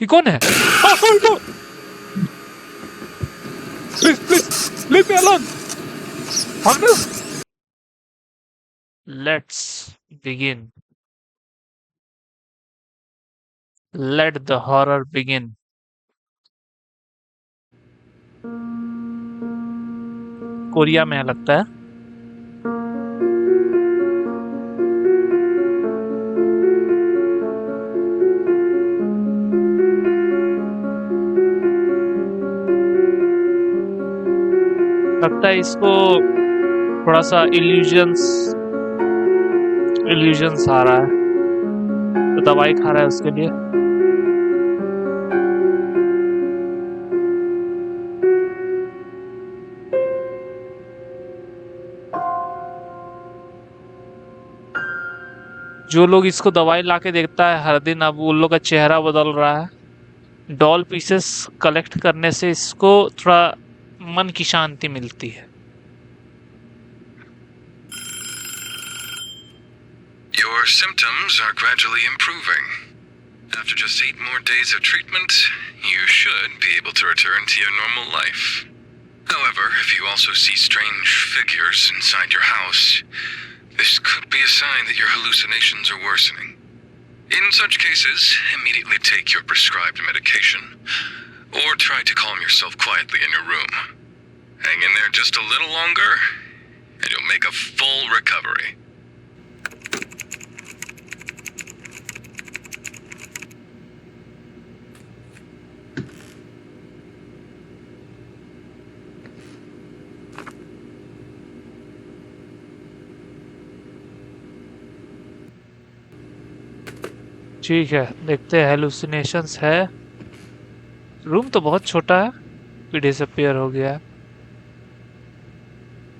ये कौन है? Please please leave me alone. Let's begin. Let the horror begin. Korea में है लगता है। लगता है इसको थोड़ा सा इल्यूजन्स आ रहा है, तो दवाई खा रहा है उसके लिए। जो लोग इसको दवाई लाके देखता है हर दिन, अब उन लोग का चेहरा बदल रहा है। डॉल पीसेस कलेक्ट करने से इसको थोड़ा मन की शांति मिलती है। Your symptoms are gradually improving. After just 8 more days of treatment, you should be able to return to your normal life. However, if you also see strange figures inside your house, this could be a sign that your hallucinations are worsening. In such cases, immediately take your prescribed medication, or try to calm yourself quietly in your room. Hang in there just a little longer, and you'll make a full recovery. ठीक है, देखते हैं hallucinations है। Room तो बहुत छोटा है, फिर डिसअपियर हो गया है।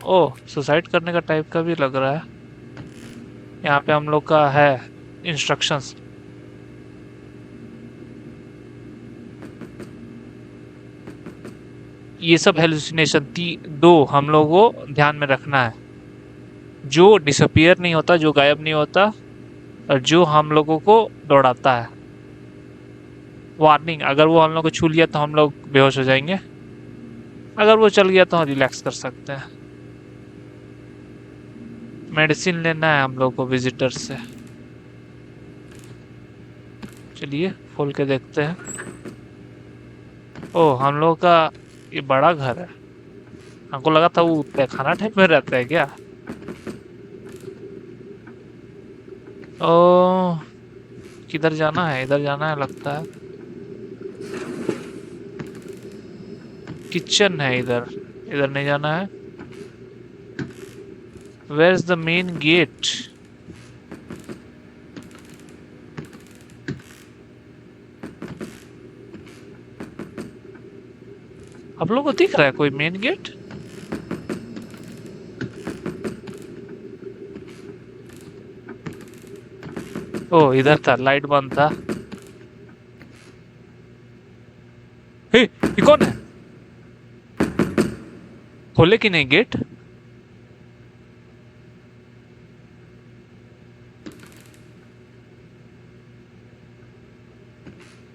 ओह, सुसाइड करने का टाइप का भी लग रहा है। यहाँ पे हम लोग का है इंस्ट्रक्शंस। ये सब हेलुसिनेशन दो हम लोगों को ध्यान में रखना है। जो डिसअपियर नहीं होता, जो गायब नहीं होता, और जो हम लोगों को दौड़ाता है। वार्निंग, अगर वो हम लोग को छू लिया तो हम लोग बेहोश हो जाएंगे, अगर वो चल गया तो हम रिलैक्स कर सकते हैं। मेडिसिन लेना है हम लोग को विजिटर से। चलिए खोल के देखते हैं। ओह, हम लोग का ये बड़ा घर है। हमको लगा था वो तहखाना टाइप में रहता है क्या। ओह, किधर जाना है? इधर जाना है लगता है। किचन है इधर, इधर नहीं जाना है। Where is the main gate? आप लोगों को दिख रहा है कोई मेन गेट? ओ, इधर था, लाइट बंद था। हे, ये कौन है? खोले कि नहीं gate?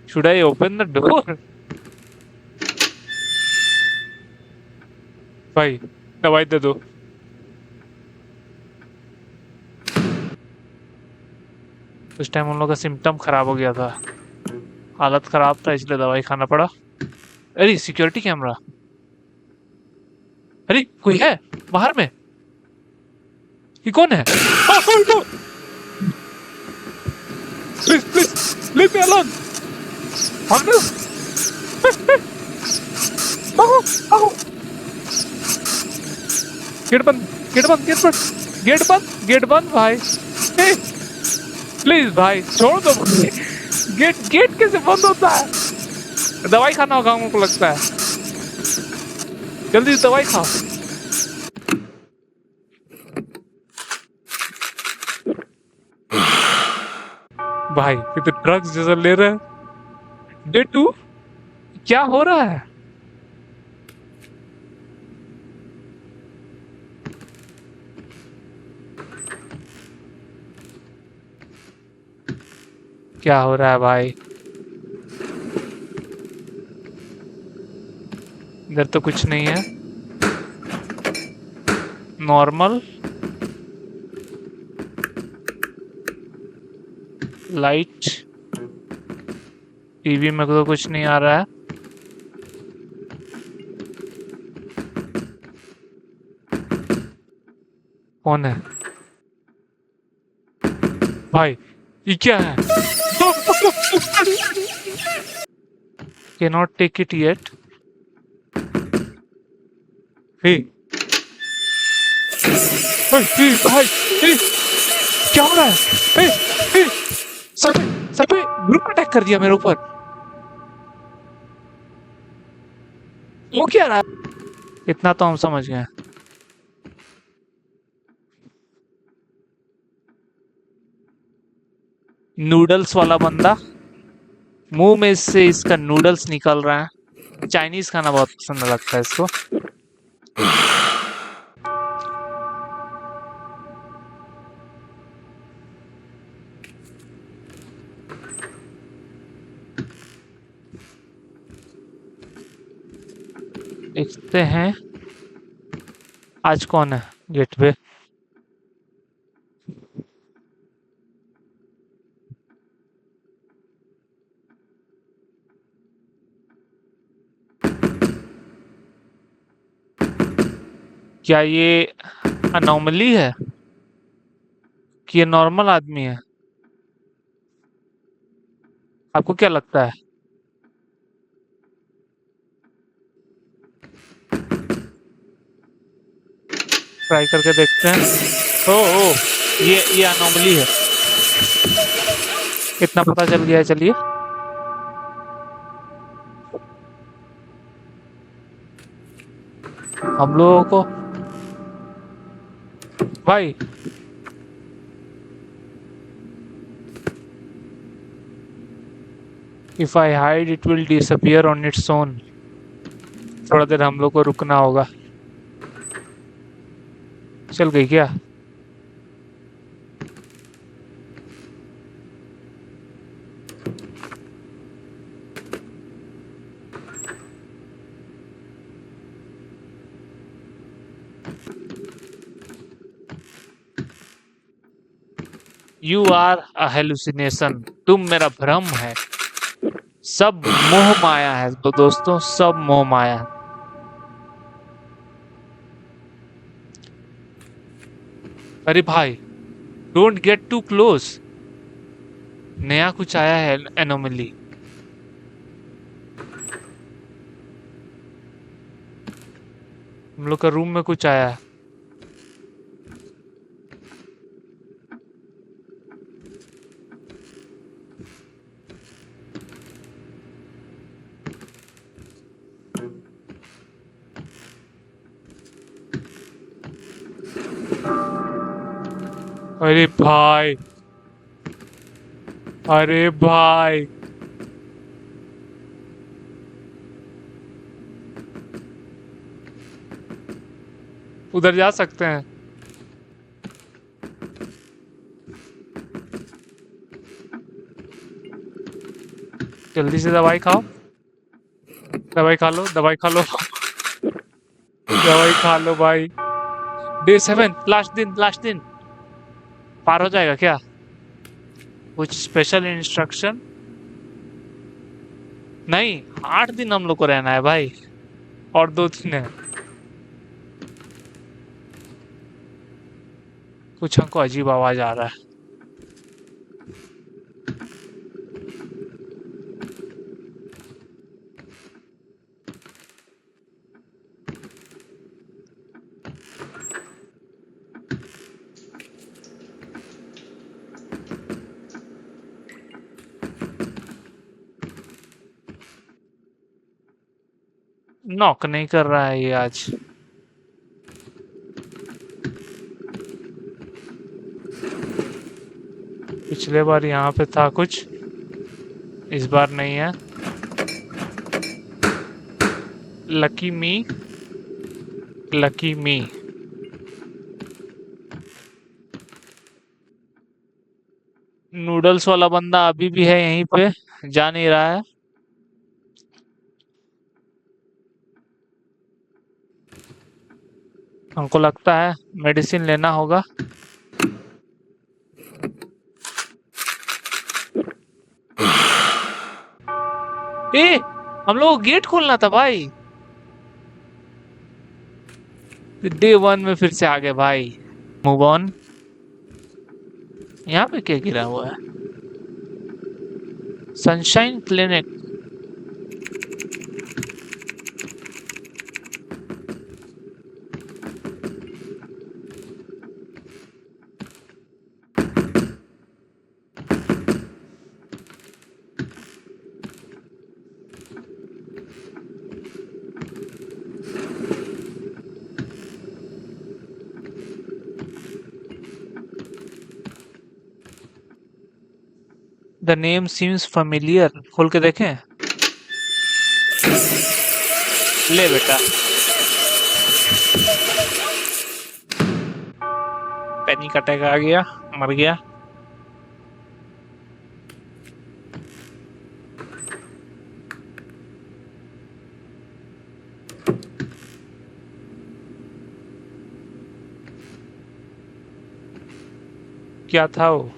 Should I open the door? भाई, दवाई दे दो। उस टाइम उन लोगों का सिम्टम खराब हो गया था, हालत खराब था, इसलिए दवाई खाना पड़ा। अरे सिक्योरिटी कैमरा, अरे कोई है बाहर में। ये कौन है? Please please leave me alone. Gate बंद, गेट बंद, गेट बंद, गेट बंद, गेट बंद भाई। प्लीज भाई छोड़ दो। गेट गेट कैसे बंद होता है? दवाई खाना होगा हमको लगता है। जल्दी दवाई खाओ। भाई ये तो ड्रग्स जैसा ले रहा है। डे 2 क्या हो रहा है? क्या हो रहा है भाई? इधर तो कुछ नहीं है। नॉर्मल लाइट, टीवी में तो कुछ नहीं आ रहा है। कौन है भाई? ये क्या है? Cannot take it yet. हे भाई, हे, क्या हो रहा है? हे, हे, सर पे ग्रुप अटैक कर दिया मेरे ऊपर। वो क्या रहा है? इतना तो हम समझ गए। नूडल्स वाला बंदा, मुंह में से इसका नूडल्स निकल रहा है। चाइनीज खाना बहुत पसंद लगता है इसको। देखते हैं आज कौन है गेट पे। क्या ये अनोमली है कि ये नॉर्मल आदमी है? आपको क्या लगता है? ट्राई करके देखते हैं। ओ ये अनोमली है, इतना पता चल गया है। चलिए हम लोगों को भाई, if I hide it will disappear on its own. थोड़ा देर हम लोग को रुकना होगा। चल गई क्या? You are a hallucination. तुम मेरा भ्रम है। सब मोह माया है तो दोस्तों, सब मोह माया है। अरे भाई, डोंट गेट टू क्लोज। नया कुछ आया है एनोमली। हम लोग का रूम में कुछ आया है। अरे भाई, अरे भाई, उधर जा सकते हैं? जल्दी से दवाई खाओ, दवाई खा लो, दवाई खा लो, दवाई खा लो भाई। डे 7, लास्ट दिन, लास्ट दिन। पार हो जाएगा क्या? कुछ स्पेशल इंस्ट्रक्शन? नहीं, 8 दिन हम लोग को रहना है भाई, और 2 दिन है। कुछ हमको अजीब आवाज आ रहा है। नॉक नहीं कर रहा है ये आज। पिछले बार यहाँ पे था कुछ, इस बार नहीं है। लकी मी, लकी मी। नूडल्स वाला बंदा अभी भी है यहीं पे, जा नहीं रहा है। हमको लगता है मेडिसिन लेना होगा। ए, हम लोग को गेट खोलना था भाई। डे 1 में फिर से आ गए भाई। Move on. यहाँ पे क्या गिरा हुआ है? Sunshine clinic. The name seems familiar। खोल के देखें। ले बेटा। पैनिक अटैक आ गया, मर गया। क्या था वो?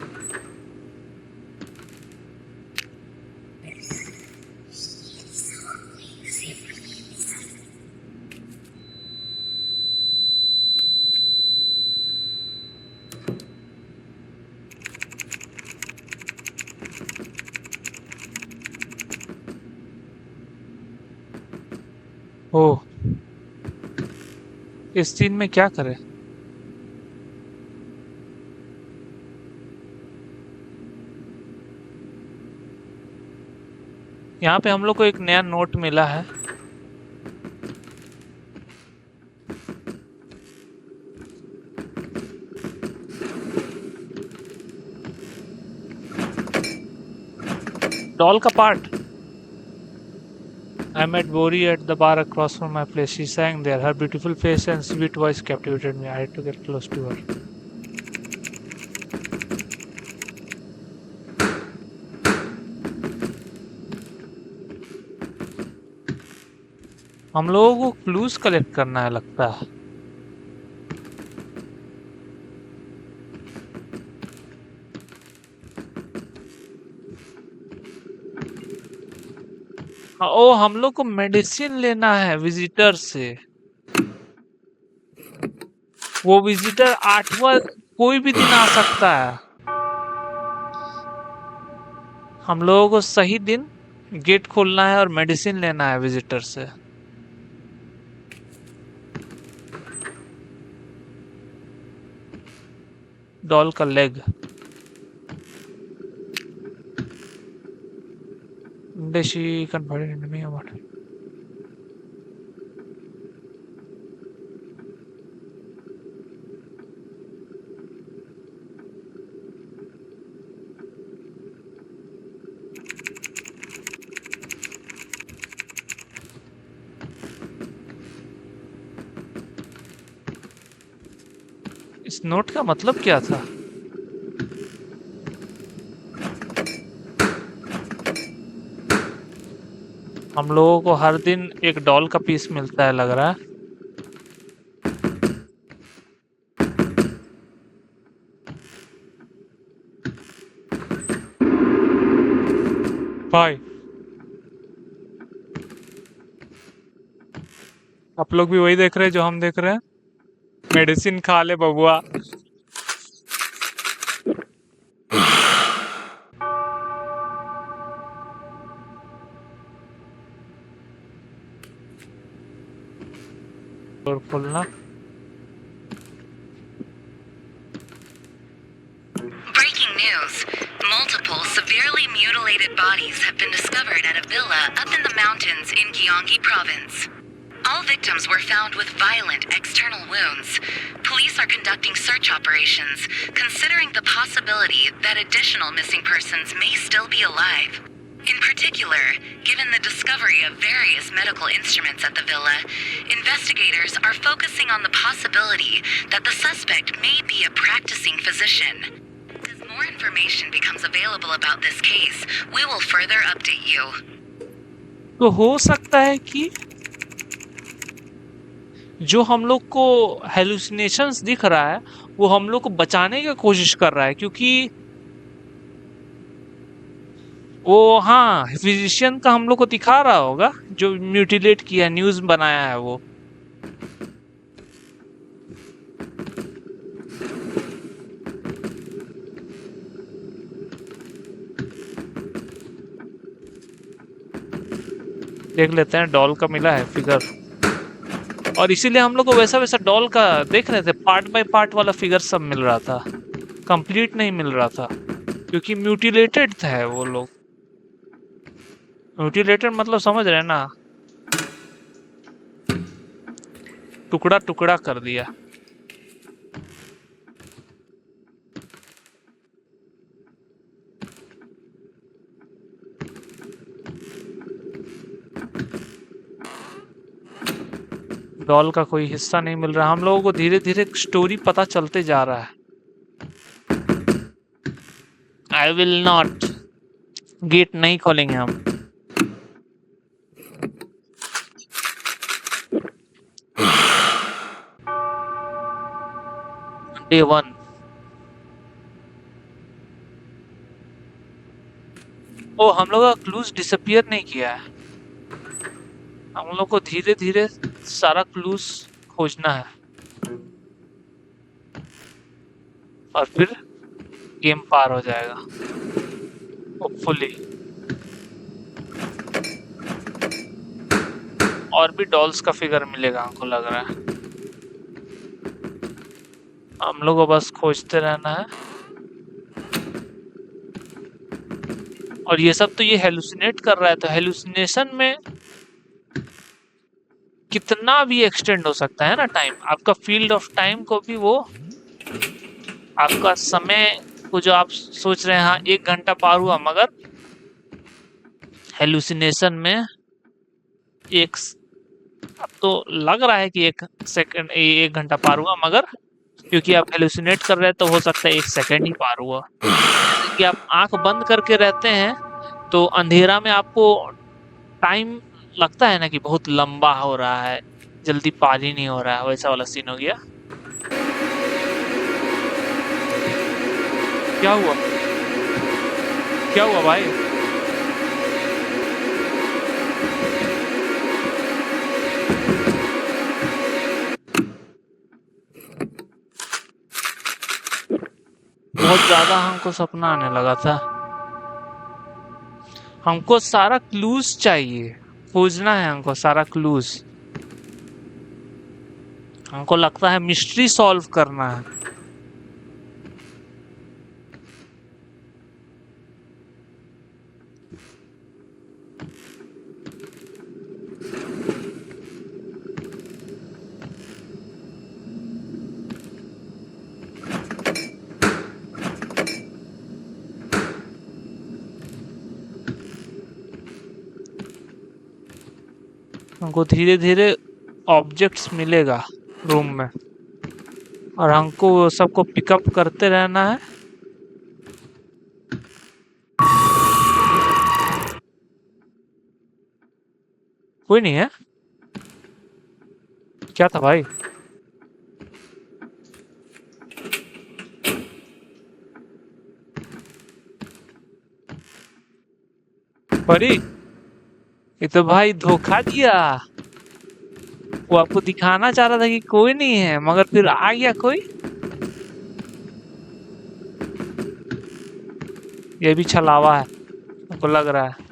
ओह, इस सीन में क्या करें? यहाँ पे हम लोग को एक नया नोट मिला है। डॉल का part. I met Bori at the bar across from my place. She sang there. Her beautiful face and sweet voice captivated me. I had to get close to her. हम लोगों को clues collect करना है लगता है। ओ, हम लोग को मेडिसिन लेना है विजिटर से। वो विजिटर 8वां कोई भी दिन आ सकता है। हम लोगों को सही दिन गेट खोलना है और मेडिसिन लेना है विजिटर से। डॉल का leg. Does she converted into me or what? इस नोट का मतलब क्या था? हम लोगों को हर दिन एक डॉल का पीस मिलता है लग रहा है। भाई, आप लोग भी वही देख रहे हैं जो हम देख रहे हैं? मेडिसिन खा ले बबुआ। और खोलना। Breaking news. Multiple severely mutilated bodies have been discovered at a villa up in the mountains in Gyeonggi province. All victims were found with violent external wounds. Police are conducting search operations, considering the possibility that additional missing persons may still be alive. In particular, given the discovery of various medical instruments at the villa, investigators are focusing on the possibility that the suspect may be a practicing physician. As more information becomes available about this case, we will further update you. तो हो सकता है कि जो हम लोग को hallucinations दिख रहा है वो हम लोग को बचाने की कोशिश कर रहा है, क्योंकि वो, हाँ, फिजिशियन का हम लोग को दिखा रहा होगा जो म्यूटिलेट किया, न्यूज बनाया है वो। देख लेते हैं, डॉल का मिला है फिगर, और इसीलिए हम लोग को वैसा वैसा डॉल का देख रहे थे, पार्ट बाय पार्ट वाला फिगर सब मिल रहा था, कंप्लीट नहीं मिल रहा था, क्योंकि म्यूटिलेटेड था वो लोग। म्यूटिलेटेड मतलब समझ रहे हैं ना, टुकड़ा टुकड़ा कर दिया। डॉल का कोई हिस्सा नहीं मिल रहा। हम लोगों को धीरे धीरे स्टोरी पता चलते जा रहा है। आई विल नॉट, गेट नहीं खोलेंगे हम। डे 1। ओ, हम लोग का क्लूज डिसअपियर नहीं किया है। हम लोग को धीरे धीरे सारा क्लूज खोजना है, और फिर गेम पार हो जाएगा होपफुली। और भी डॉल्स का फिगर मिलेगा हमको लग रहा है। हम लोग को बस खोजते रहना है। और ये सब तो ये हेलुसिनेट कर रहा है, तो हेलुसिनेशन में कितना भी एक्सटेंड हो सकता है ना टाइम। आपका फील्ड ऑफ टाइम को भी वो, आपका समय को जो आप सोच रहे हैं, हाँ 1 घंटा पार हुआ, मगर हेलुसिनेशन में एक, अब तो लग रहा है कि 1 सेकंड, 1 घंटा पार हुआ, मगर क्योंकि आप हेलुसिनेट कर रहे हैं तो हो सकता है 1 सेकंड ही पार हुआ। कि आप आंख बंद करके रहते हैं तो अंधेरा में आपको टाइम लगता है ना कि बहुत लंबा हो रहा है, जल्दी पार ही नहीं हो रहा है, वैसा वाला सीन हो गया। क्या हुआ, क्या हुआ भाई? बहुत ज्यादा हमको सपना आने लगा था। हमको सारा क्लूज चाहिए, खोजना है हमको सारा क्लूज। हमको लगता है मिस्ट्री सॉल्व करना है। हमको धीरे धीरे ऑब्जेक्ट्स मिलेगा रूम में, और हमको वो सबको पिकअप करते रहना है। कोई नहीं है? क्या था भाई? परी, ये तो भाई धोखा दिया। वो आपको दिखाना चाह रहा था कि कोई नहीं है, मगर फिर आ गया कोई। ये भी छलावा है, हमको लग रहा है।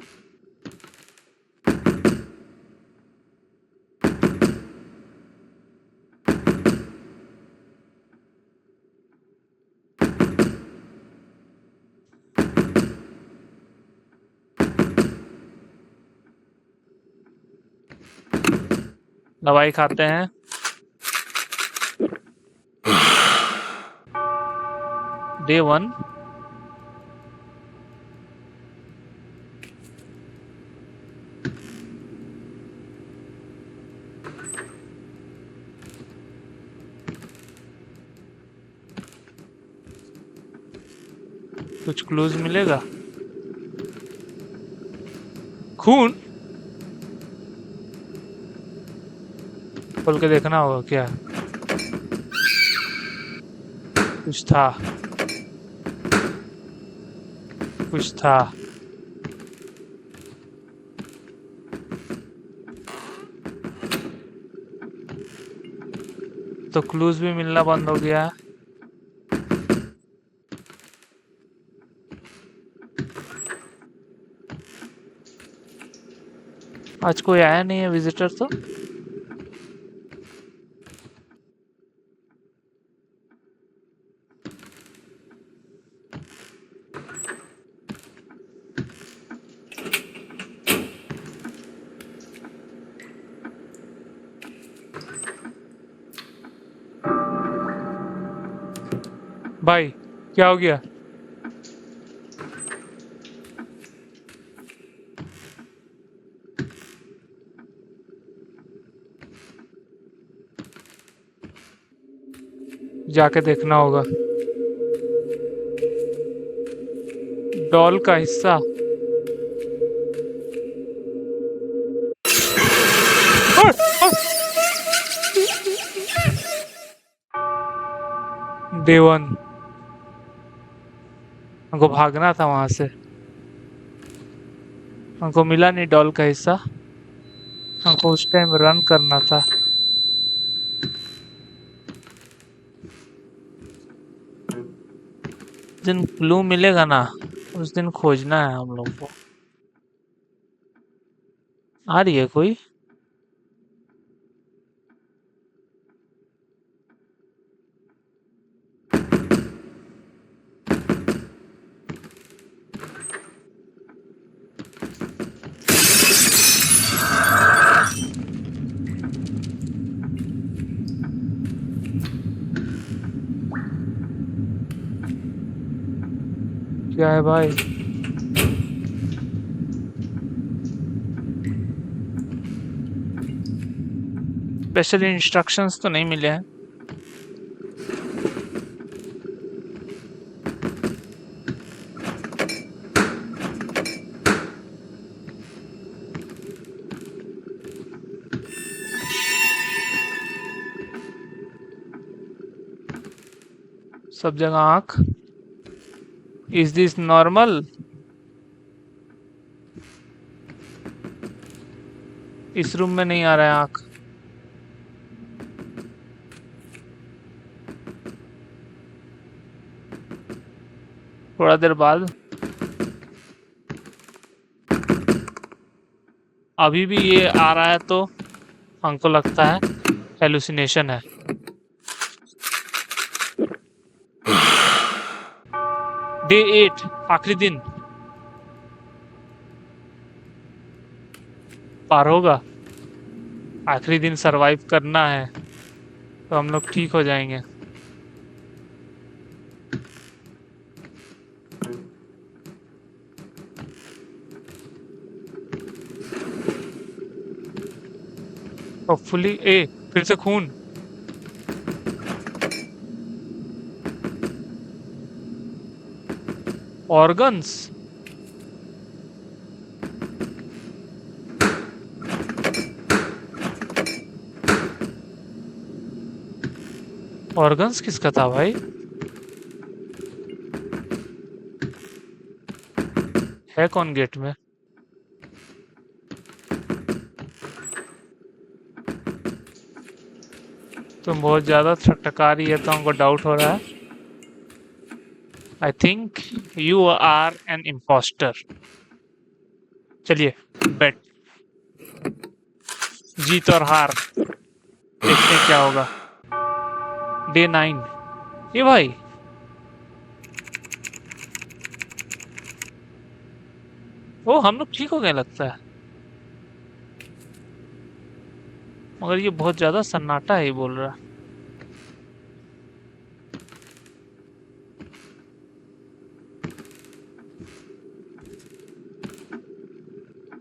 दवाई खाते हैं। डे 1। कुछ क्लूज मिलेगा? खून? खोल के देखना होगा क्या? कुछ था, कुछ था। तो क्लूज भी मिलना बंद हो गया। आज कोई आया नहीं है विजिटर तो। भाई क्या हो गया? जाके देखना होगा। डॉल का हिस्सा। Day one. हमको भागना था वहां से। हमको मिला नहीं डॉल का हिस्सा। हमको उस टाइम रन करना था। जिस दिन क्लू मिलेगा ना, उस दिन खोजना है हम लोग को। आ रही है कोई? क्या है भाई? स्पेशल इंस्ट्रक्शंस तो नहीं मिले हैं। सब जगह आंख। Is this normal? इस रूम में नहीं आ रहा है आंख। थोड़ा देर बाद। अभी भी ये आ रहा है तो हमको लगता है हेलुसिनेशन है। डे 8, आखिरी दिन पार होगा। आखिरी दिन सरवाइव करना है तो हम लोग ठीक हो जाएंगे। होपफुली। ए फिर से खून। ऑर्गन्स। ऑर्गन्स किसका था भाई? है कौन गेट में? तुम बहुत ज्यादा ठकठका रही है तो हमको डाउट हो रहा है। I think you are an impostor. चलिए बेट। जीत और हार देखते हैं क्या होगा। डे 9। ये भाई ओ हम लोग ठीक हो गए लगता है। मगर ये बहुत ज्यादा सन्नाटा है, ये बोल रहा है।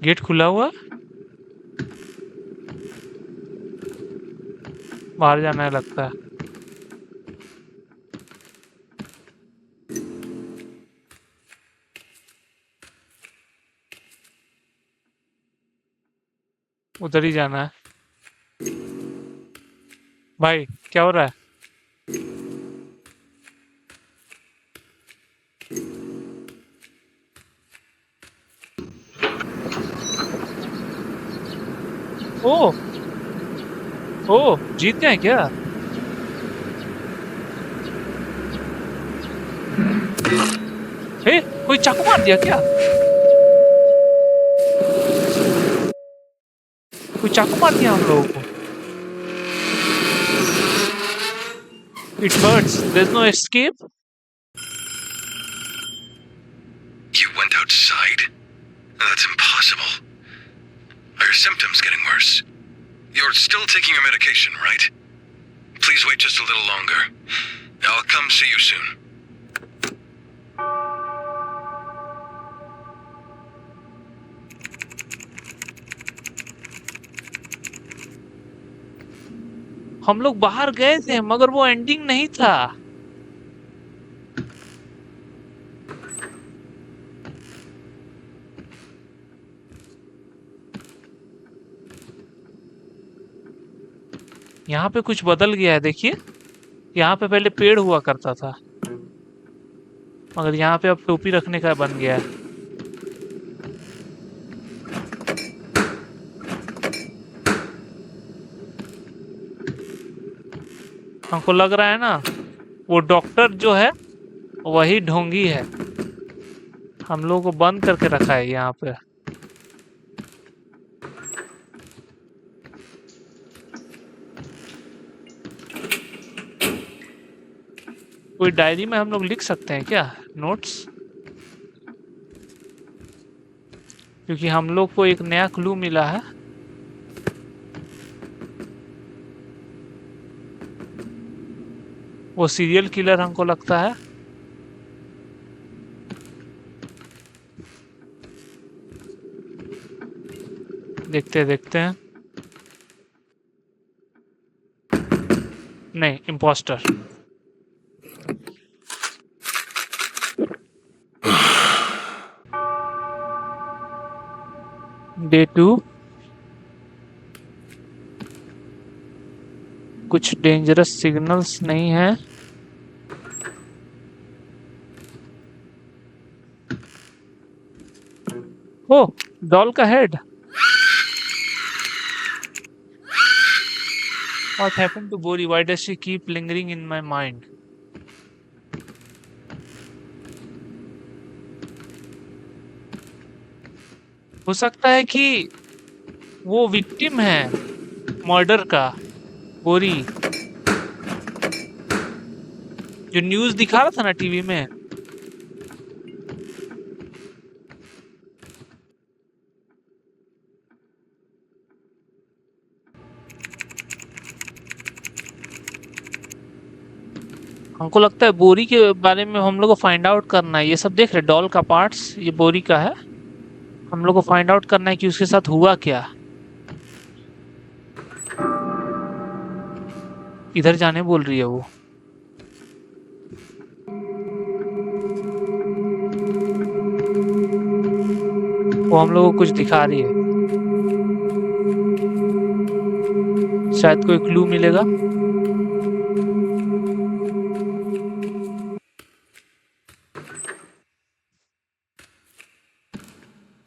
गेट खुला हुआ है? बाहर जाना है लगता है। उधर ही जाना है। भाई क्या हो रहा है? ओ ओ जीत गए क्या? कोई चाकू मार दिया क्या? कोई चाकू मार दिया हम लोगों को। It hurts. There's no escape. You went outside? That's impossible. Are your symptoms getting worse? You're still taking your medication, right? Please wait just a little longer. I'll come see you soon. हम लोग बाहर गए थे मगर वो ending नहीं था। यहाँ पे कुछ बदल गया है, देखिए। यहाँ पे पहले पेड़ हुआ करता था मगर यहाँ पे अब टोपी रखने का बन गया है। हमको लग रहा है ना वो डॉक्टर जो है वही ढोंगी है। हम लोगों को बंद करके रखा है यहाँ पे। कोई डायरी में हम लोग लिख सकते हैं क्या नोट्स? क्योंकि हम लोग को एक नया क्लू मिला है। वो सीरियल किलर हमको लगता है। देखते देखते हैं। नहीं, इम्पोस्टर। डे 2। कुछ डेंजरस सिग्नल्स नहीं है। ओ, डॉल का head. What happened to Bori? Why does she keep lingering in my mind? हो सकता है कि वो विक्टिम है मर्डर का, बोरी। जो न्यूज़ दिखा रहा था ना टीवी में। हमको लगता है बोरी के बारे में हम लोग को फाइंड आउट करना है। ये सब देख रहे डॉल का पार्ट्स, ये बोरी का है। हम लोग को फाइंड आउट करना है कि उसके साथ हुआ क्या। इधर जाने बोल रही है वो। हम लोग को कुछ दिखा रही है। शायद कोई क्लू मिलेगा।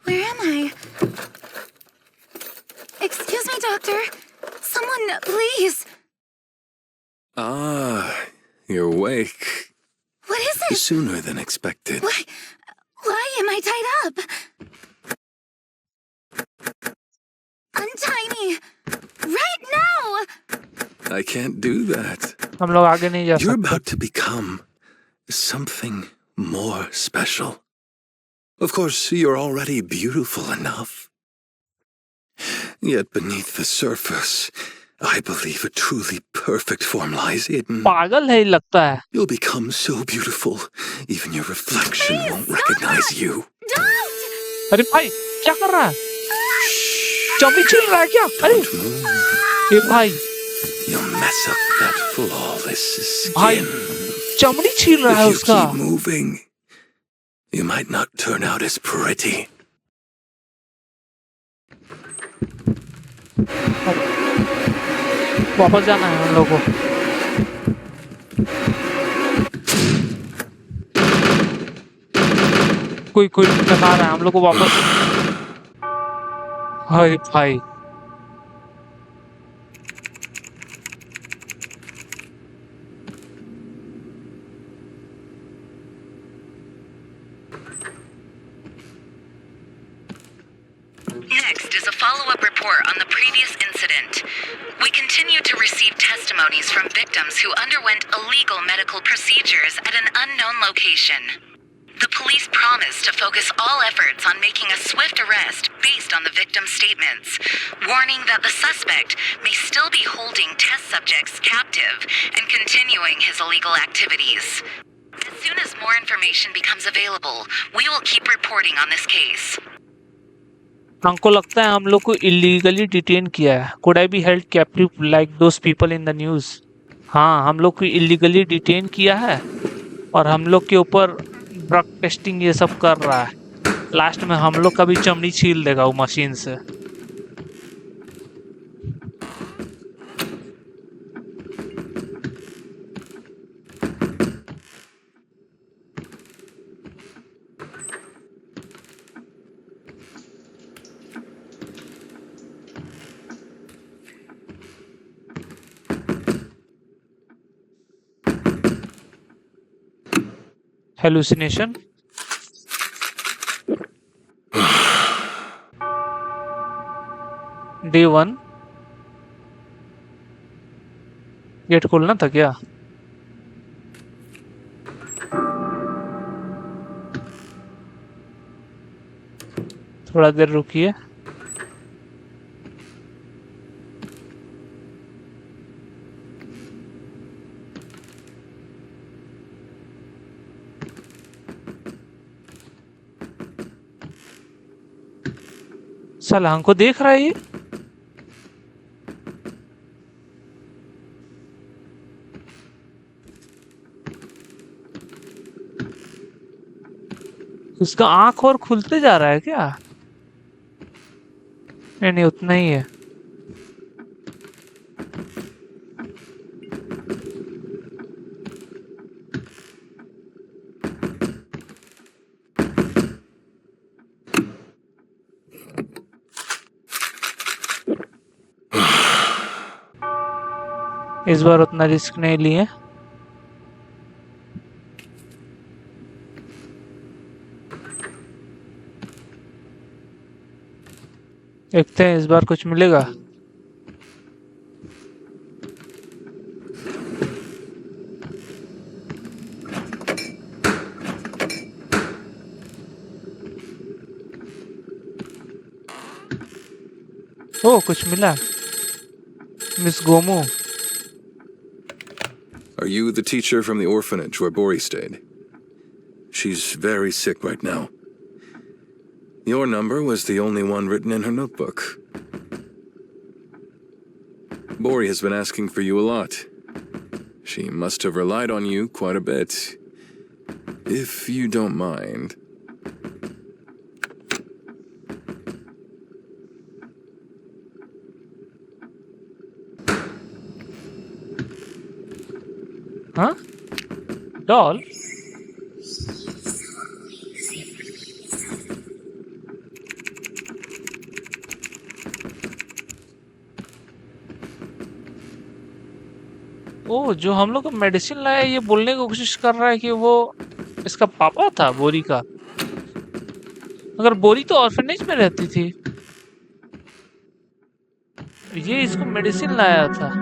Where am I? Excuse me, doctor. Someone, please. Ah, you're awake. What is it? Sooner than expected. Why am I tied up? Untie me! Right now! I can't do that. हम लोग आगे नहीं जा You're सकते। about to become something more special. Of course, you're already beautiful enough. Yet beneath the surface, I believe a truly perfect form lies hidden. पागल है लगता है। You'll become so beautiful, even your reflection Please, won't stop recognize it! you. Don't! अरे भाई क्या कर रहा है? चौबी छिल रहा है क्या? अरे Don't move. ये भाई You'll mess up that flawless भाई skin. चमड़ी छील रहा है If you उसका। keep moving, you might not turn out as pretty. वापस जाना है हम लोग को। कोई कोई दिखा रहा है हम लोग को वापस। हाय भाई। Next is a follow-up report on the previous incident. We continue to receive testimonies from victims who underwent illegal medical procedures at an unknown location. The police promise to focus all efforts on making a swift arrest based on the victim's statements, warning that the suspect may still be holding test subjects captive and continuing his illegal activities. As soon as more information becomes available, we will keep reporting on this case. हमको लगता है हम लोग को illegally detain किया है। Could I be held captive like those people in the news? हाँ, हम लोग को इलीगली डिटेन किया है और हम लोग के ऊपर ड्रग टेस्टिंग ये सब कर रहा है। लास्ट में हम लोग का भी चमड़ी छील देगा वो मशीन से। Hallucination. Day 1 गेट खोलना था क्या? थोड़ा देर रुकिए। साला हमको देख रहा है ये। उसका आंख और खुलते जा रहा है क्या? नहीं नहीं, उतना ही है। इस बार उतना रिस्क नहीं लिए। देखते हैं इस बार कुछ मिलेगा। ओ, कुछ मिला। मिस गोमो। Are you the teacher from the orphanage where Bori stayed? She's very sick right now. Your number was the only one written in her notebook. Bori has been asking for you a lot. She must have relied on you quite a bit. If you don't mind. हाँ? Doll? ओ, जो हम लोग को medicine लाया ये बोलने की कोशिश कर रहा है कि वो इसका पापा था बोरी का। अगर बोरी तो ऑर्फनेज में रहती थी, ये इसको मेडिसिन लाया था।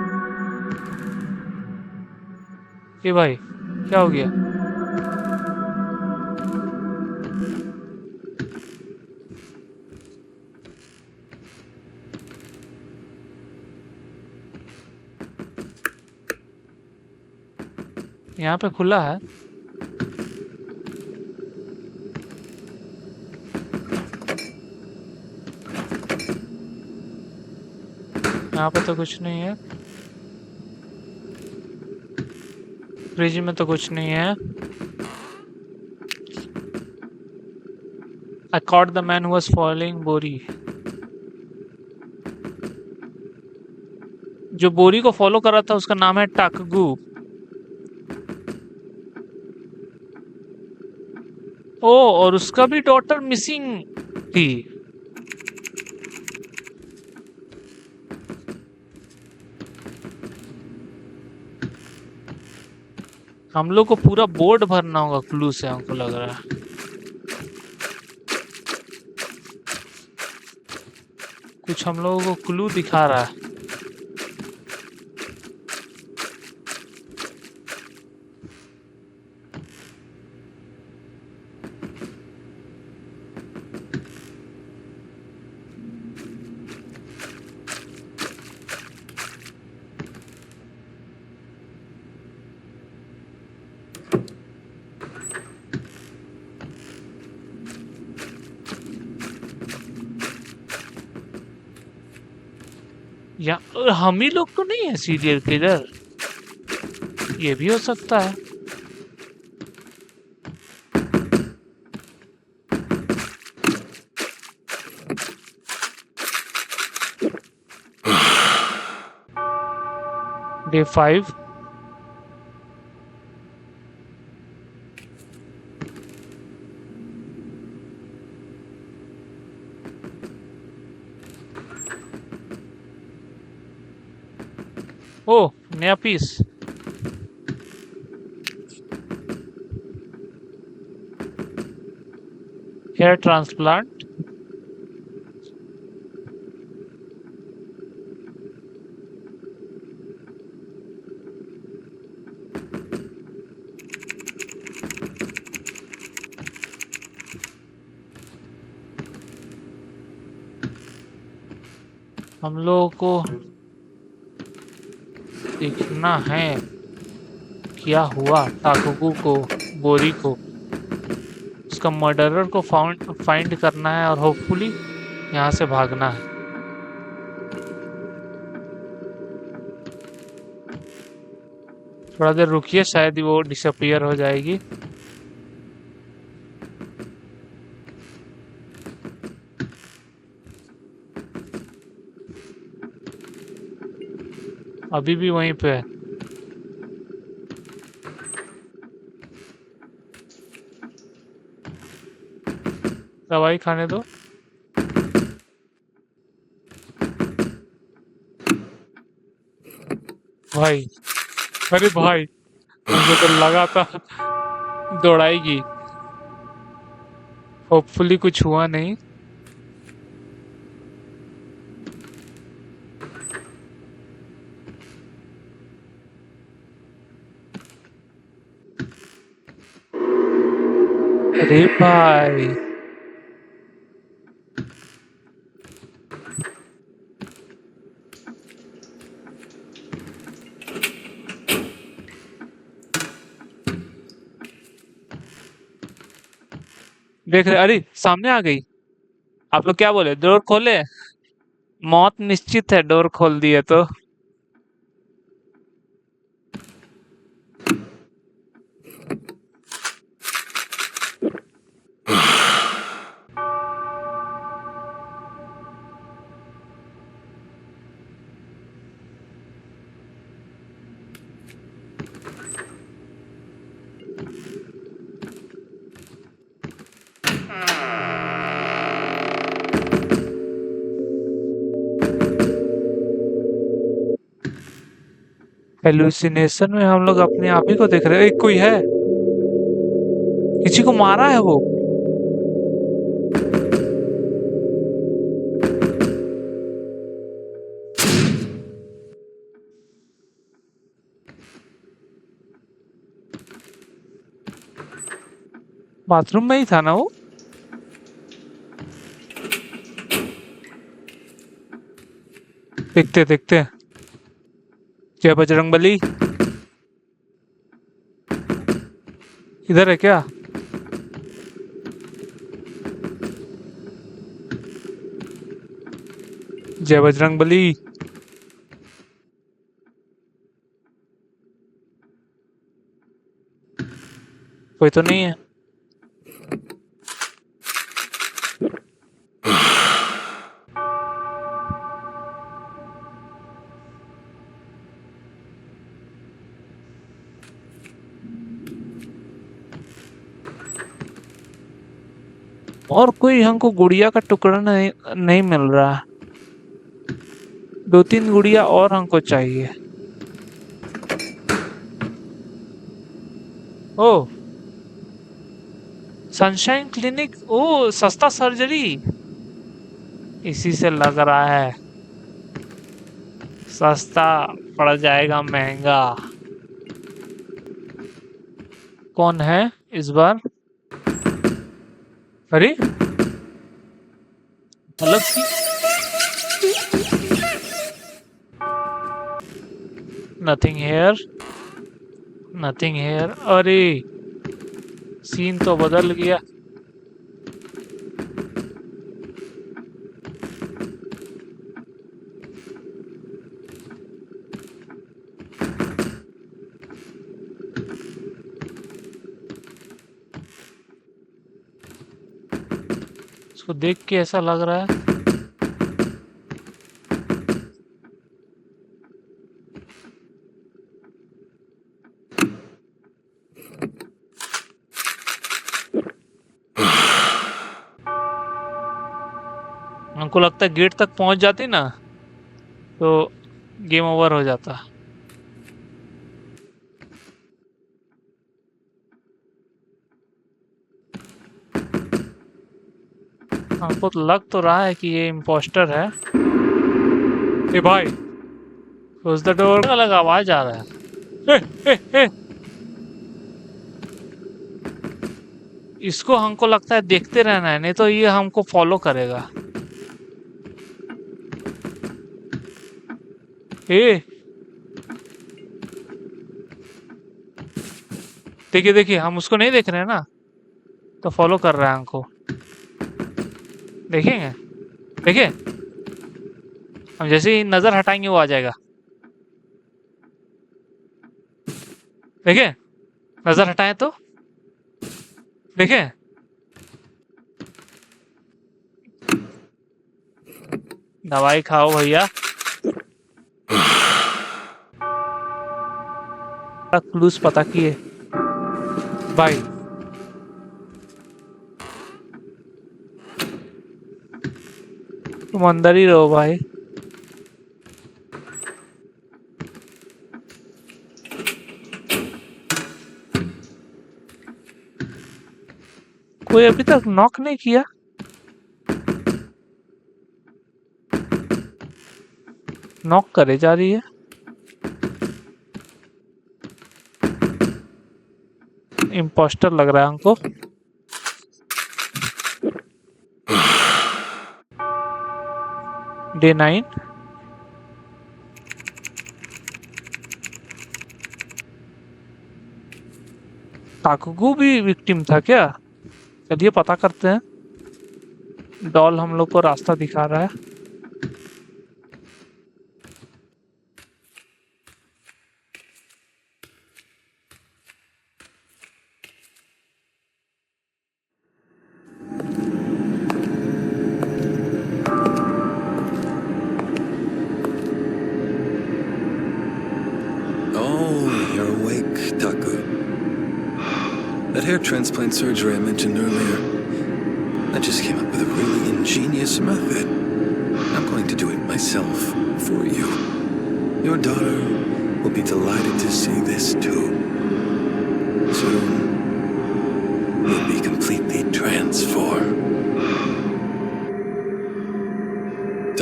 ये भाई क्या हो गया? यहाँ पे खुला है। यहाँ पे तो कुछ नहीं है। फ्रिज में तो कुछ नहीं है। I caught the man who was following बोरी। जो बोरी को फॉलो कर रहा था उसका नाम है टाकगू। ओ, और उसका भी डॉटर मिसिंग थी। हम लोग को पूरा बोर्ड भरना होगा क्लू से, हमको लग रहा है। कुछ हम लोगों को क्लू दिखा रहा है। या हम ही लोग तो नहीं है सीरियल किलर, ये भी हो सकता है। डे 5। ओ, नया पीस। Hair transplant. हम लोगों को देखना है क्या हुआ टाकुगु को, बोरी को। उसका मर्डरर को फाइंड करना है और होपफुली यहाँ से भागना है। थोड़ा देर रुकिए, शायद ही वो डिसअपियर हो जाएगी। अभी भी वहीं पे है। दवाई खाने दो। भाई, अरे भाई, मुझे तो लगा था दौड़ाएगी। होपफुली कुछ हुआ नहीं। अरे भाई, देख रहे, अरे सामने आ गई। आप लोग क्या बोले, डोर खोले? मौत निश्चित है, डोर खोल दिए तो। हेलुसिनेशन में हम लोग अपने आप ही को देख रहे हैं। एक कोई है, किसी को मारा है वो। बाथरूम में ही था ना वो। देखते देखते। जय बजरंगबली। इधर है क्या? जय बजरंगबली। कोई तो नहीं है। और कोई हमको गुड़िया का टुकड़ा नहीं मिल रहा। 2-3 गुड़िया और हमको चाहिए। ओ सनशाइन क्लिनिक, ओ सस्ता सर्जरी, इसी से लग रहा है सस्ता पड़ जाएगा महंगा। कौन है इस बार? अरे अलग सी, नथिंग हेयर, नथिंग हेयर। अरे सीन तो बदल गया। इसको देख के ऐसा लग रहा है हमको लगता है गेट तक पहुंच जाती ना तो गेम ओवर हो जाता। हमको तो लग तो रहा है कि ये इम्पोस्टर है। ए भाई क्लोज द डोर। अलग आवाज आ रहा है। ए। इसको हमको लगता है देखते रहना है, नहीं तो ये हमको फॉलो करेगा। ए देखिए देखिए, हम उसको नहीं देख रहे हैं ना, तो फॉलो कर रहा है हमको। देखेंगे, देखिए हम जैसे ही नजर हटाएंगे वो आ जाएगा। देखिए नजर हटाएं तो देखिए, दवाई खाओ भैया। क्लूज पता किए भाई। तुम अंदर ही रहो भाई। कोई अभी तक नॉक नहीं किया। नॉक करे जा रही है। इम्पोस्टर लग रहा है हमको। डे 9। ताकुगु भी विक्टिम था क्या? चलिए पता करते हैं। डॉल हम लोग को रास्ता दिखा रहा है। That hair transplant surgery I mentioned earlier, I just came up with a really ingenious method. I'm going to do it myself for you. Your daughter will be delighted to see this too. Soon, you'll be completely transformed.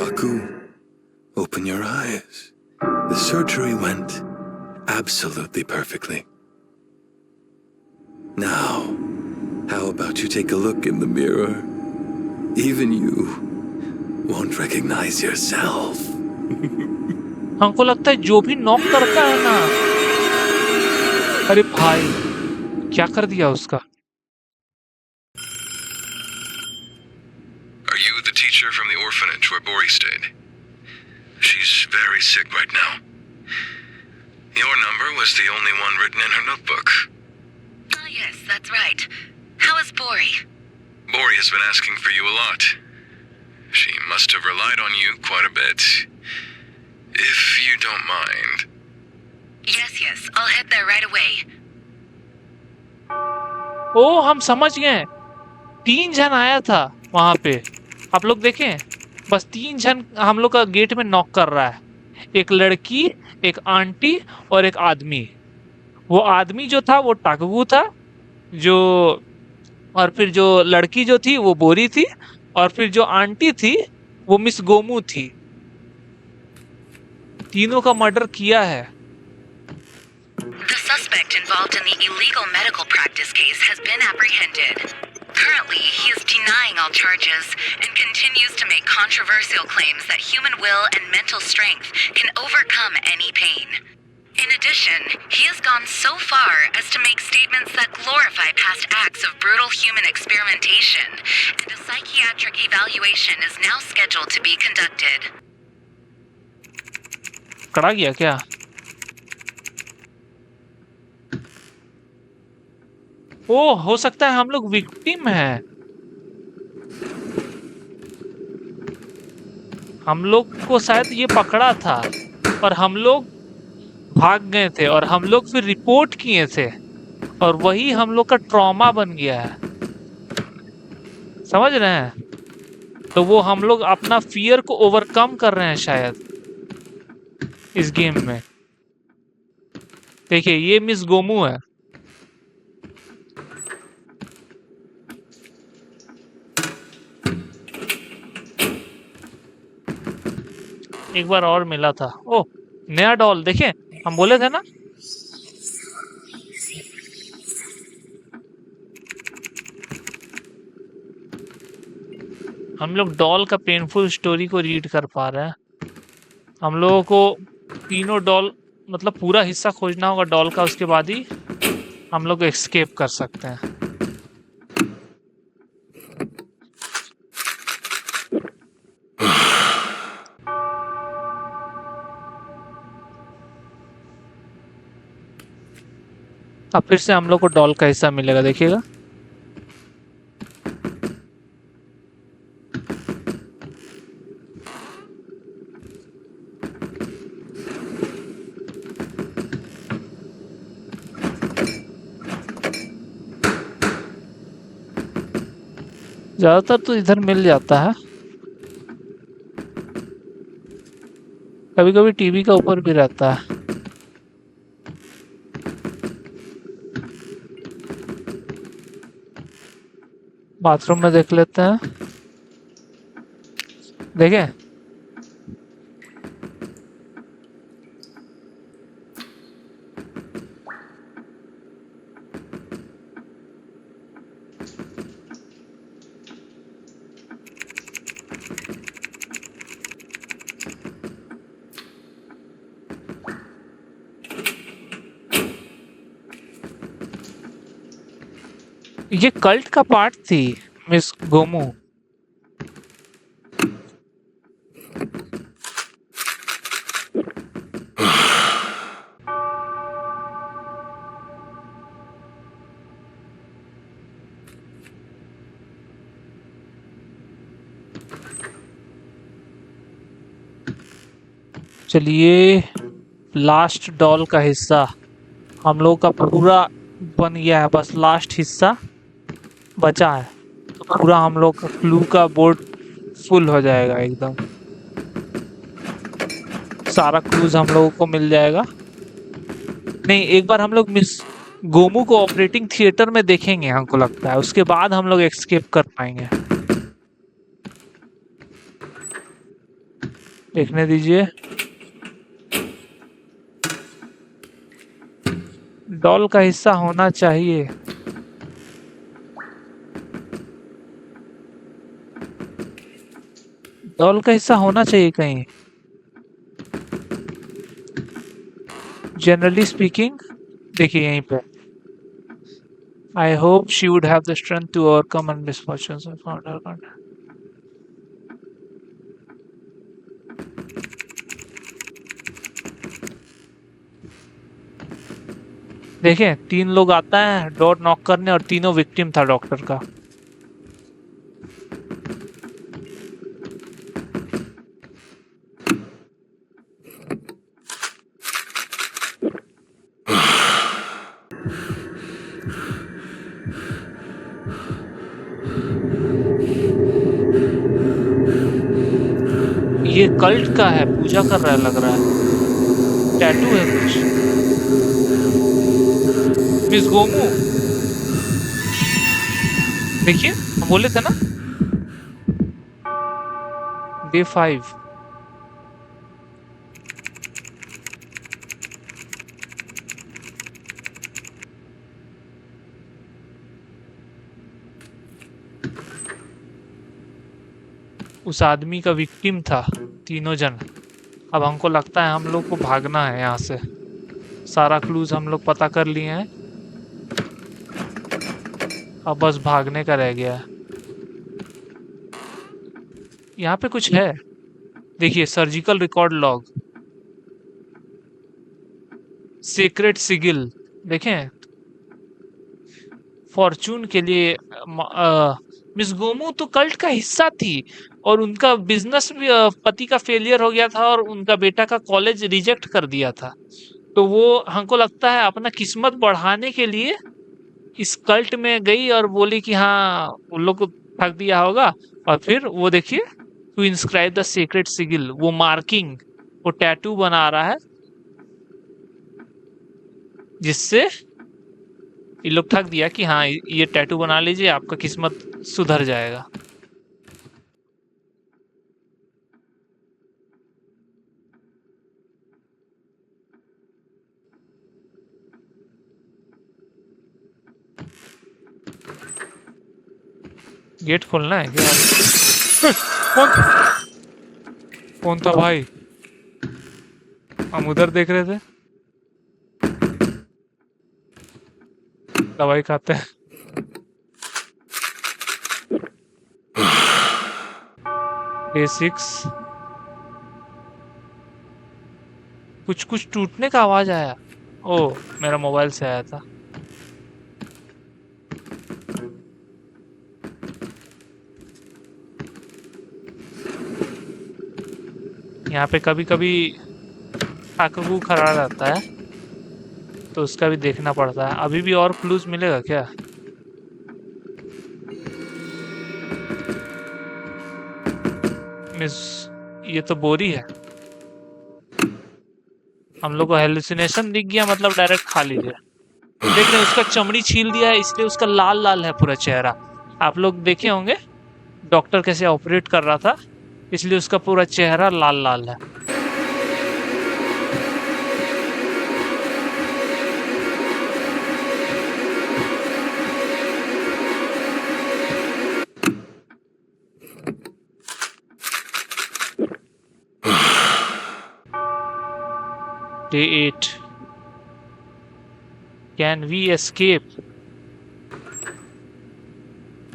Taku, open your eyes. The surgery went absolutely perfectly. Now, how about you take a look in the mirror? Even you won't recognize yourself. हमको लगता है जो भी knock करता है ना, अरे भाई क्या कर दिया उसका। Are you the teacher from the orphanage where Bori stayed? She's very sick right now. Your number was the only one written in her notebook. Yes, that's right. How is Bori? Bori has been asking for you a lot. She must have relied on you quite a bit. If you don't mind. Yes, I'll head there right away. ओ हम समझ गए। 3 जन आया था वहां पे, आप लोग देखें, बस 3 जन हम लोग का गेट में नॉक कर रहा है, एक लड़की, एक आंटी और एक आदमी। वो आदमी जो था वो टाकगू था, जो, और फिर जो लड़की जो थी वो बोरी थी, और फिर जो आंटी थी वो मिस गोमू थी। तीनों का मर्डर किया है। The suspect involved in the illegal medical practice case has been apprehended. Currently, he is denying all charges and continues to make controversial claims that human will and mental strength can overcome any pain. In addition, he has gone so far as to make statements that glorify past acts of brutal human experimentation, and a psychiatric evaluation is now scheduled to be conducted. कड़ा गया क्या? ओ, हो सकता है हम लोग victim हैं। हम लोग को शायद ये पकड़ा था और हम लोग भाग गए थे और हम लोग फिर रिपोर्ट किए थे और वही हम लोग का ट्रॉमा बन गया है, समझ रहे हैं? तो वो हम लोग अपना फियर को ओवरकम कर रहे हैं शायद इस गेम में। देखिए, ये मिस गोमू है। एक बार और मिला था। ओ, नया डॉल, देखें, हम बोले थे ना। हम लोग डॉल का पेनफुल स्टोरी को रीड कर पा रहे हैं। हम लोगों को तीनों डॉल, मतलब पूरा हिस्सा खोजना होगा डॉल का, उसके बाद ही हम लोग एस्केप कर सकते हैं। अब फिर से हम लोग को डॉल का हिस्सा मिलेगा, देखिएगा। ज्यादातर तो इधर मिल जाता है, कभी कभी टीवी का ऊपर भी रहता है। बाथरूम में देख लेते हैं, देखें। ये कल्ट का पार्ट थी मिस गोमू। चलिए, लास्ट डॉल का हिस्सा हम लोग का पूरा बन गया है, बस लास्ट हिस्सा बचा है, तो पूरा हम लोग का क्लू का बोर्ड फुल हो जाएगा एकदम। सारा क्लूज हम लोगों को मिल जाएगा। नहीं, एक बार हम लोग मिस गोमू को ऑपरेटिंग थिएटर में देखेंगे, हमको लगता है उसके बाद हम लोग एस्केप कर पाएंगे। देखने दीजिए। डॉल का हिस्सा होना चाहिए। डॉल का हिस्सा होना चाहिए कहीं, जनरली स्पीकिंग। देखिए यहीं पे, I hope she would have the strength to overcome and misfortunes and found her contact. देखें, 3 लोग आता है डोर नॉक करने और तीनों विक्टिम था डॉक्टर का। ये कल्ट का है, पूजा कर रहा है लग रहा है। टैटू है कुछ। मिस गोमू, देखिए हम बोले थे ना डे 5। उस आदमी का विक्टिम था तीनों जन। अब हमको लगता है हम लोग को भागना है यहाँ से। सारा क्लूज हम लोग पता कर लिए हैं, अब बस भागने का रह गया है। यहाँ पे कुछ है, देखिए सर्जिकल रिकॉर्ड लॉग, सीक्रेट सिगिल, देखें फॉर्चून के लिए। मिस गोमू तो कल्ट का हिस्सा थी और उनका बिजनेस भी पति का फेलियर हो गया था और उनका बेटा का कॉलेज रिजेक्ट कर दिया था। तो वो हमको लगता है अपना किस्मत बढ़ाने के लिए इस कल्ट में गई और बोली कि हाँ उन लोग को ठग दिया होगा। और फिर वो देखिए टू इंस्क्राइब द सीक्रेट सिगिल, वो मार्किंग, वो टैटू बना रहा है जिससे ये लोग ठग दिया कि हाँ ये टैटू बना लीजिए आपका किस्मत सुधर जाएगा। गेट खोलना है क्या? कौन कौन था भाई? हम उधर देख रहे थे। दवाई खाते हैं। डे 6। कुछ टूटने का आवाज आया। ओ मेरा मोबाइल से आया था। यहाँ पे कभी कभी काकू खड़ा रहता है तो उसका भी देखना पड़ता है। अभी भी और क्लूज मिलेगा क्या? मिस, ये तो बोरी है। हम लोग को हेलुसिनेशन दिख गया मतलब डायरेक्ट खा लीजिए। देख रहे हैं उसका चमड़ी छील दिया है इसलिए उसका लाल लाल है पूरा चेहरा। आप लोग देखे होंगे डॉक्टर कैसे ऑपरेट कर रहा था, इसलिए उसका पूरा चेहरा लाल लाल है। डे 8। Can we escape?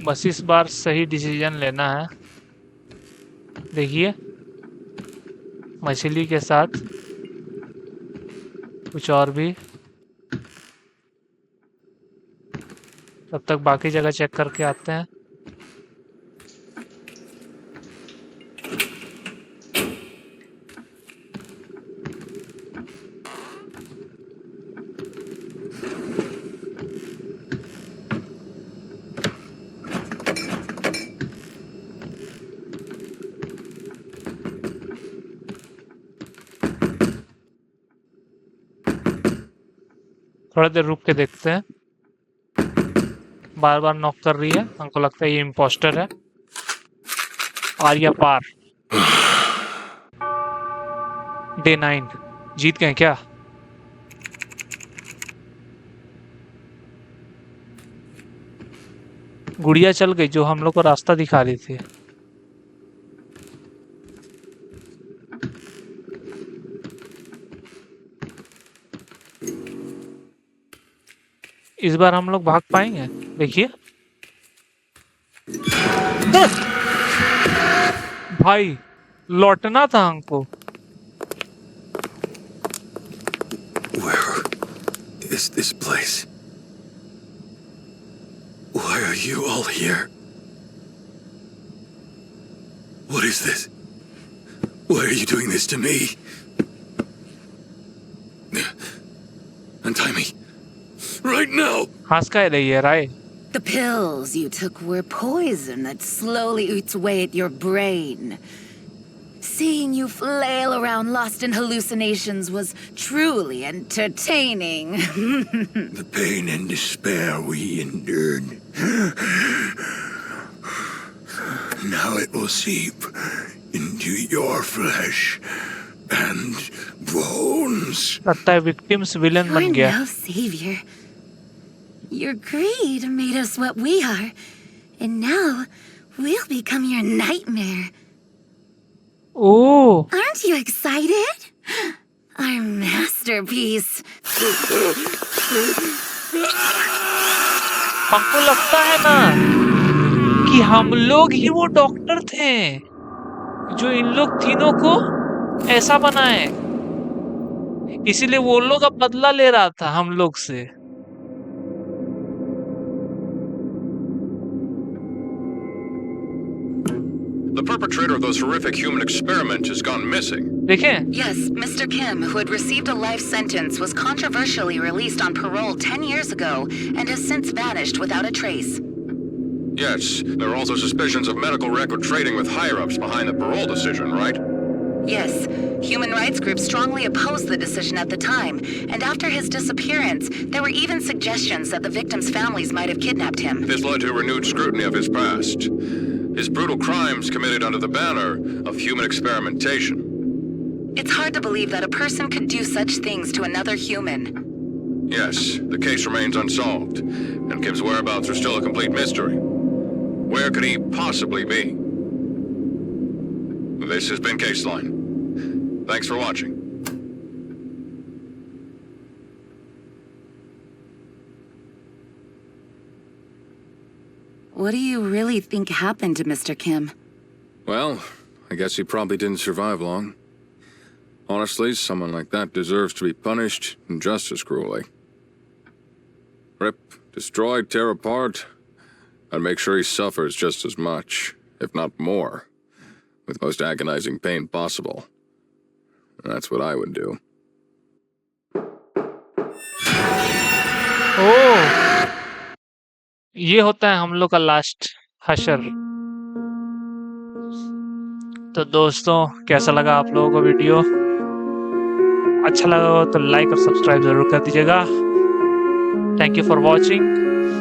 बस इस बार सही डिसीजन लेना है। देखिए मछली के साथ कुछ और भी। तब तक बाकी जगह चेक करके आते हैं। थोड़ा देर रुक के देखते हैं। बार बार नॉक कर रही है, हमको लगता है ये इम्पोस्टर है। आर्या पार। डे 9। जीत गए क्या? गुड़िया चल गई जो हम लोग को रास्ता दिखा रही थी। इस बार हम लोग भाग पाएंगे? देखिए भाई लौटना था हमको। Where is this place? Why are you all here? What is this? Why are you doing this to me? Untie me. Right now! हंस का रही है राय। The pills you took were poison that slowly eats away at your brain. Seeing you flail around lost in hallucinations was truly entertaining. The pain and despair we endured. Now it will seep into your flesh and bones. लगता है victims villain बन You're गया। no savior. Your greed made us what we are, and now we'll become your nightmare. Oh, Aren't you excited? Our masterpiece. हमको लगता है ना कि हम लोग ही वो डॉक्टर थे जो इन लोग तीनों को ऐसा बनाए, इसीलिए वो लोग अब बदला ले रहा था हम लोग से। The perpetrator of those horrific human experiments has gone missing. देखें, Yes, Mr. Kim, who had received a life sentence, was controversially released on parole 10 years ago and has since vanished without a trace. Yes, there are also suspicions of medical record trading with higher-ups behind the parole decision, right? Yes, human rights groups strongly opposed the decision at the time, and after his disappearance, there were even suggestions that the victims' families might have kidnapped him. This led to renewed scrutiny of his past. His brutal crimes committed under the banner of human experimentation. It's hard to believe that a person could do such things to another human. Yes, the case remains unsolved, and Kim's whereabouts are still a complete mystery. Where could he possibly be? This has been Caseline. Thanks for watching. What do you really think happened to Mr. Kim? Well, I guess he probably didn't survive long. Honestly, someone like that deserves to be punished just as cruelly. Rip, destroy, tear apart, and make sure he suffers just as much, if not more, with most agonizing pain possible. That's what I would do. ओह, ये होता है हम लोग का last हशर। तो दोस्तों, कैसा लगा आप लोगों को वीडियो? अच्छा लगा हो तो लाइक और सब्सक्राइब जरूर कर दीजिएगा। Thank you for watching.